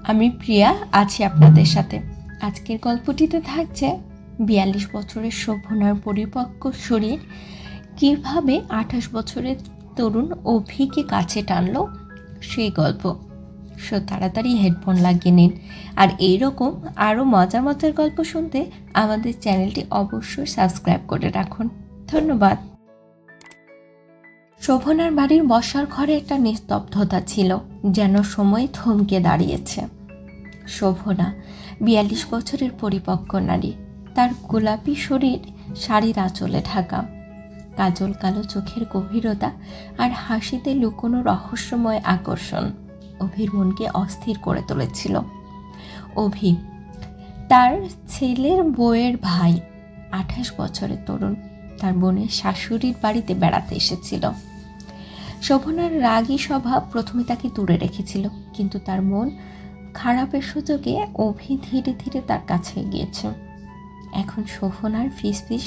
আমি প্রিয়া আছি আপনাদের সাথে। আজকের গল্পটিতে থাকছে ৪২ বছরের শোভনার পরিপক্ক শরীর কিভাবে ২৮ বছরের তরুণ অভিকে কাছে টানলো সেই গল্প। তাড়াতাড়ি হেডফোন লাগিয়ে নিন, আর এইরকম আরও মজার মজার গল্প শুনতে আমাদের চ্যানেলটি অবশ্যই সাবস্ক্রাইব করে রাখুন। ধন্যবাদ। শোভনার বাড়ির বসার ঘরে একটা নিস্তব্ধতা ছিল, যেন সময় থমকে দাঁড়িয়েছে। শোভনা ৪২ বছরের পরিপক্ক নারী। তার গোলাপি শরীর শাড়ির আঁচলে ঢাকা, কাজল কালো চোখের গভীরতা আর হাসিতে লুকোনো রহস্যময় আকর্ষণ অভির মনকে অস্থির করে তুলেছিল। অভি তার ছেলের বউয়ের ভাই, ২৮ বছরের তরুণ, তার বোনের শাশুড়ির বাড়িতে বেড়াতে এসেছিল। শোভনার রাগী স্বভাব প্রথমে তাকে দূরে রেখেছিল, কিন্তু তার মন খারাপের সুযোগে অভি ধীরে ধীরে তার কাছে গিয়েছে। এখন শোভনার ফিসফিস,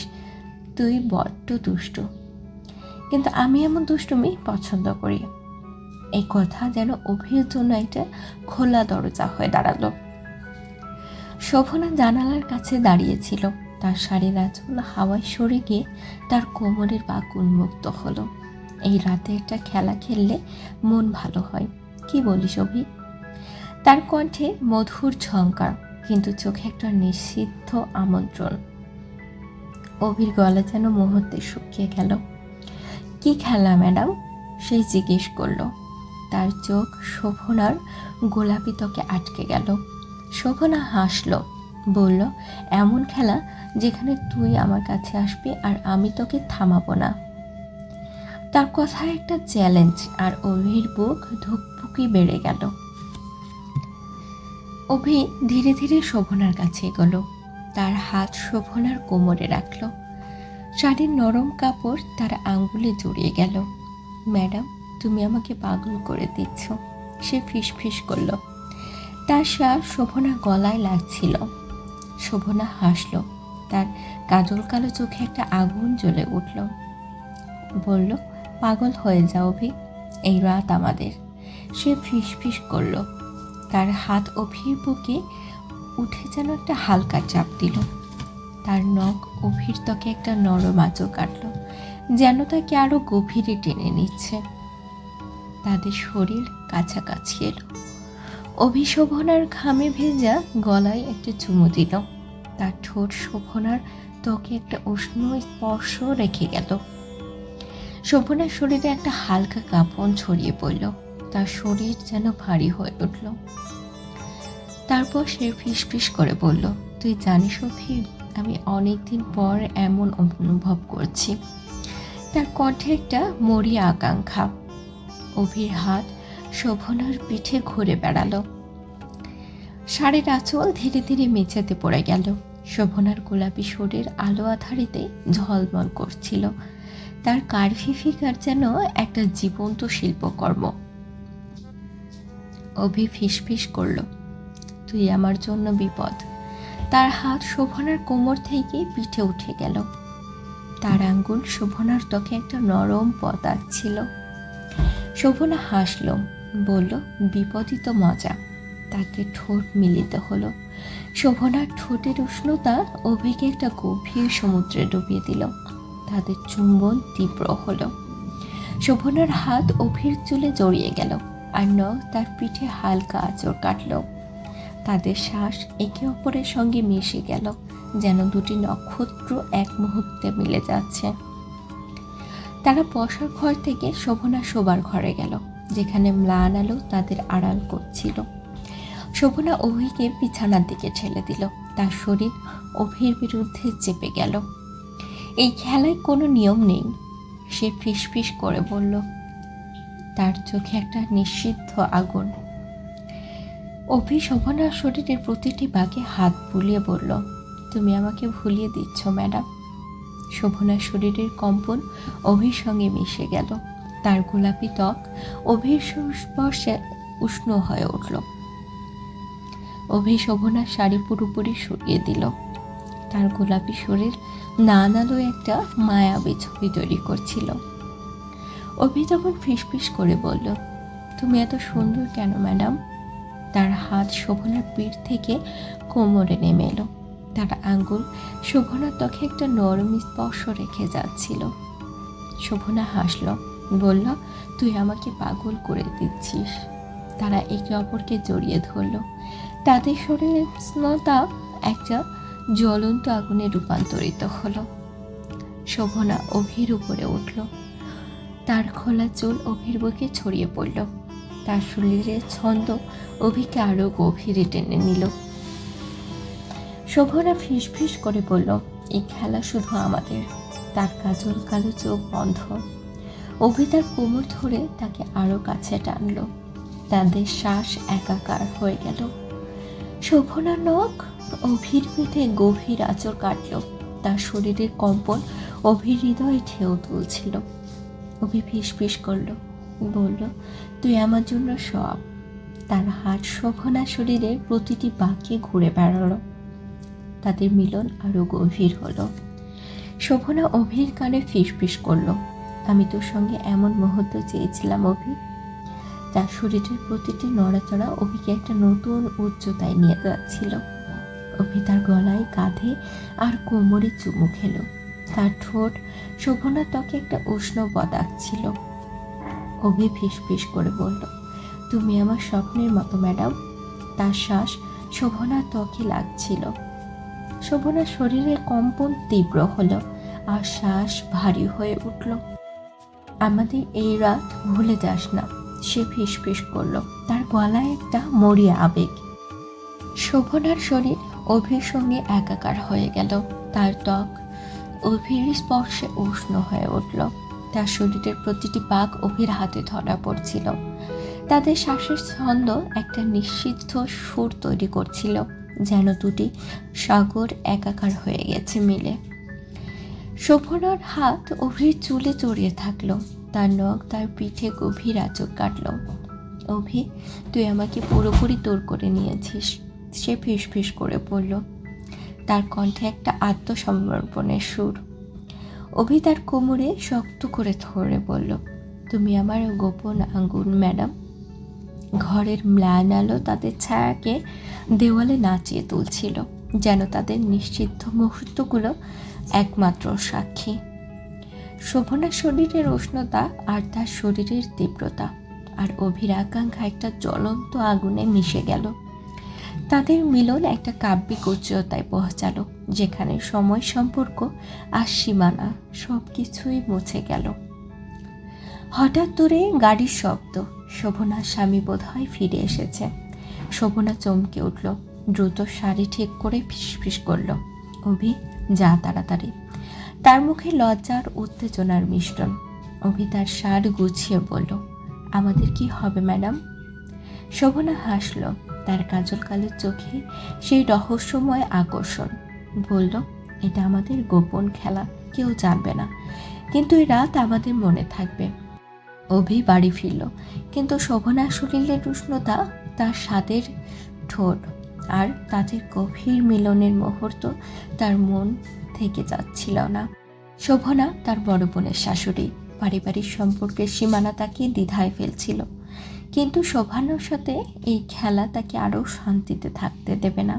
তুই বড্ড দুষ্ট, কিন্তু আমি এমন দুষ্টুমি পছন্দ করি। এই কথা যেন অভির জন্য একটা খোলা দরজা হয়ে দাঁড়ালো। শোভনা জানালার কাছে দাঁড়িয়েছিল, তার শাড়ির আঁচল হাওয়ায় সরে গিয়ে তার কোমরের বাঁক উন্মুক্ত হলো। এই রাতে একটা খেলা খেললে মন ভালো হয়, কি বলিস অভি? তার কণ্ঠে মধুর ঝংকার, কিন্তু চোখে একটা নিষিদ্ধ আমন্ত্রণ। অভির গলা যেন মুহূর্তে শুকিয়ে গেল। কি খেলা ম্যাডাম? সে জিজ্ঞেস করলো। তার চোখ শোভনার গোলাপি ত্বকে আটকে গেল। শোভনা হাসল, বলল, এমন খেলা যেখানে তুই আমার কাছে আসবি আর আমি তোকে থামাবো না। তার কথায় একটা চ্যালেঞ্জ, আর অভির বুক ধুকপুকি বেড়ে গেল। অভি ধীরে ধীরে শোভনার কাছে এগোলো, তার হাত শোভনার কোমরে রাখল। শাড়ির নরম কাপড় তার আঙ্গুলে জড়িয়ে গেল। ম্যাডাম, তুমি আমাকে পাগল করে দিচ্ছ, সে ফিসফিস করল। তার শ্বাস শোভনার গলায় লাগছিল। শোভনা হাসল, তার কাজল কালো চোখে একটা আগুন জ্বলে উঠল। বলল, পাগল হয়ে যাও অভি, এই রাত আমাদের। সে ফিসফিস করল। তার হাত অভির বুকে উঠে যেন একটা হালকা চাপ দিল। তার নখ অভির ত্বকে একটা নরম আঁচড় কাটল, যেন তাকে আরো গভীরে টেনে নিচ্ছে। তাদের শরীর কাছাকাছি এলো। অভি শোভনার ঘামে ভেজা গলায় একটা চুমু দিল। তার ঠোঁট শোভনার ত্বকে একটা উষ্ণ স্পর্শ রেখে গেল। শোভনার শরীরে একটা হালকা কাঁপন ছড়িয়ে পড়ল, তার শরীর যেন ভারী হয়ে উঠল। তারপর সে ফিসফিস করে বলল, তুই জানিস অভি, আমি অনেকদিন পর এমন অনুভব করছি। তার কণ্ঠে একটা মরিয়া আকাঙ্ক্ষা। অভির হাত শোভনার পিঠে ঘুরে বেড়ালো। শাড়ির আঁচল ধীরে ধীরে মেঝেতে পড়ে গেল। শোভনার গোলাপি শরীর আলো আধারিতে ঝলমল করছিল। তার কার্ভি ফিগার যেন একটা জীবন্ত শিল্পকর্ম। অভি ফিসফিস করল, তুই আমার জন্য বিপদ। তার হাত শোভনার কোমর থেকে পিঠে উঠে গেল। তার আঙ্গুল শোভনার ত্বকে একটা নরম পদার ছিল। শোভনা হাসল, বলল, বিপদই তো মজা। তাতে ঠোঁট মিলিত হলো। শোভনার ঠোঁটের উষ্ণতা অভিকে একটা গভীর সমুদ্রে ডুবিয়ে দিল। তাদের চুম্বন তীব্র হলো। শোভনার হাত অভির চুলে জড়িয়ে গেল, আর নখ তার পিঠে হালকা আঁচড় কাটল। তাদের শ্বাস একে অপরের সঙ্গে মিশে গেল, যেন দুটি নক্ষত্র এক মুহূর্তে মিলে যাচ্ছে। তারা বসার ঘর থেকে শোভনা শোবার ঘরে গেল, যেখানে ম্লান আলো তাদের আড়াল করছিল। শোভনা অভিকে বিছানার দিকে ঠেলে দিল। তার শরীর অভির বিরুদ্ধে চেপে গেল। এই খেলায় কোনো নিয়ম নেই, সে ফিসফিস করে বলল। তার চোখে একটা নিষিদ্ধ আগুন। অভি শোভনার শরীরের প্রতিটি বাঁকে হাত বুলিয়ে বলল, তুমি আমাকে ভুলিয়ে দিচ্ছ ম্যাডাম। শোভনার শরীরের কম্পন অভির সঙ্গে মিশে গেল। তার গোলাপি ত্বক অভির সংস্পর্শে উষ্ণ হয়ে উঠল। অভি শোভনার শাড়ি পুরোপুরি সরিয়ে দিল। তার গোলাপি শরীর নান আলো একটা মায়াবী ছবি তৈরি করছিল। অভি তখন ফিসফিস করে বলল, তুমি এত সুন্দর কেন ম্যাডাম? তার হাত শোভনার পিঠ থেকে কোমরে নেমে এলো। তার আঙ্গুল শোভনার ত্বকে একটা নরম স্পর্শ রেখে যাচ্ছিল। শোভনা হাসল, বলল, তুই আমাকে পাগল করে দিচ্ছিস। তারা একে অপরকে জড়িয়ে ধরল। তাদের শরীরের উষ্ণতা একটা জ্বলন্ত আগুনে রূপান্তরিত হলো। শোভনা অভির উপরে উঠল। তার খোলা চুল অভির বুকে ছড়িয়ে পড়ল। তার শরীরের ছন্দ অভিকে আরো গভীরে টেনে নিল। শোভনা ফিস ফিস করে বলল, এই খেলা শুধু আমাদের। তার কাজল কালো চোখ বন্ধ। অভি তার কোমর ধরে তাকে আরো কাছে টানল। তাদের শ্বাস একাকার হয়ে গেল। শোভনার নখ অভির পিঠে গভীর আঁচড় কাটল। তার শরীরের কম্পন অভির হৃদয়ে ঢেউ তুলছিল। অভি ফিস ফিস করল, বলল, তুই আমার জন্য সব। তার হাত শোভনার শরীরের প্রতিটি বাঁকে ঘুরে বেড়ালো। তাদের মিলন আরো গভীর হলো। শোভনা অভির কানে ফিস ফিস করল, আমি তোর সঙ্গে এমন মুহূর্ত চেয়েছিলাম অভি। তার শরীরের প্রতিটি নড়াচড়া অভিকে একটা নতুন উচ্চতায় নিয়ে যাচ্ছিল। অভি তার গলায়, কাঁধে আর কোমরে চুমু খেল। তার ঠোঁট শোভনার ত্বকে একটা উষ্ণ বদাক ছিল। অভি ফিস ফিস করে বলল, তুমি আমার স্বপ্নের মতো ম্যাডাম। তার শ্বাস শোভনার ত্বকে লাগছিল। শোভনার শরীরের কম্পন তীব্র হলো আর শ্বাস ভারী হয়ে উঠল। আমাদের এই রাত ভুলে যাস না, সে ফিস ফিস করল। তার গলায় একটা মরিয়া আবেগ। শোভনার শরীর অভির সঙ্গে একাকার হয়ে গেল। তার ত্বক অভির স্পর্শে উষ্ণ হয়ে উঠল। তার শরীরের প্রতিটি পাক অভির হাতে ধরা পড়ছিল। তাদের শ্বাসের ছন্দ একটা নিষিদ্ধ সুর তৈরি করছিল, যেন দুটি সাগর একাকার হয়ে গেছে মিলে। শোভনার হাত অভির চুলে জড়িয়ে থাকলো। তার নখ তার পিঠে গভীর আঁচড় কাটল। অভি, তুই আমাকে পুরোপুরি তোর করে নিয়েছিস, সে ফিস ফিস করে পড়ল। তার কণ্ঠে একটা আত্মসমর্পণের সুর। অভি তার কোমরে শক্ত করে ধরে বলল, তুমি আমার গোপন আঙ্গুল ম্যাডাম। ঘরের ম্লান আলো তাদের ছায়াকে দেওয়ালে নাচিয়ে তুলছিল, যেন তাদের নিষিদ্ধ মুহূর্তগুলো একমাত্র সাক্ষী। শোভনার শরীরের উষ্ণতা আর তার শরীরের তীব্রতা আর অভির আকাঙ্ক্ষা একটা জ্বলন্ত আগুনে মিশে গেল। তাদের মিলন একটা কাব্যিক উচ্চতায় পৌঁছালো, যেখানে সময়, সম্পর্ক আর সীমানা সব কিছুই মুছে গেল। হঠাৎ দূরে গাড়ির শব্দ। শোভনার স্বামী বোধহয় ফিরে এসেছে। শোভনা চমকে উঠল, দ্রুত শাড়ি ঠিক করে ফিসফিস করল, অভি, যা তাড়াতাড়ি। তার মুখে লজ্জার উত্তেজনার মিশ্রণ। অভি তার শাড়ি গুছিয়ে বলল, আমাদের কি হবে ম্যাডাম? শোভনা হাসল, তার কাজল কালো চোখে সেই রহস্যময় আকর্ষণ। বলল, এটা আমাদের গোপন খেলা, কেউ জানবে না, কিন্তু এই রাত আমাদের মনে থাকবে। অভি বাড়ি ফিরল, কিন্তু শোভনার শরীরের উষ্ণতা, তার স্বাদের ঠোঁট আর তাদের গভীর মিলনের মুহূর্ত তার মন থেকে যাচ্ছিল না। শোভনা তার বড় বোনের শাশুড়ি, পারিবারিক সম্পর্কের সীমানা তাকে দ্বিধায় ফেলছিল, কিন্তু শোভনার সাথে এই খেলা তাকে আরও শান্তিতে থাকতে দেবে না।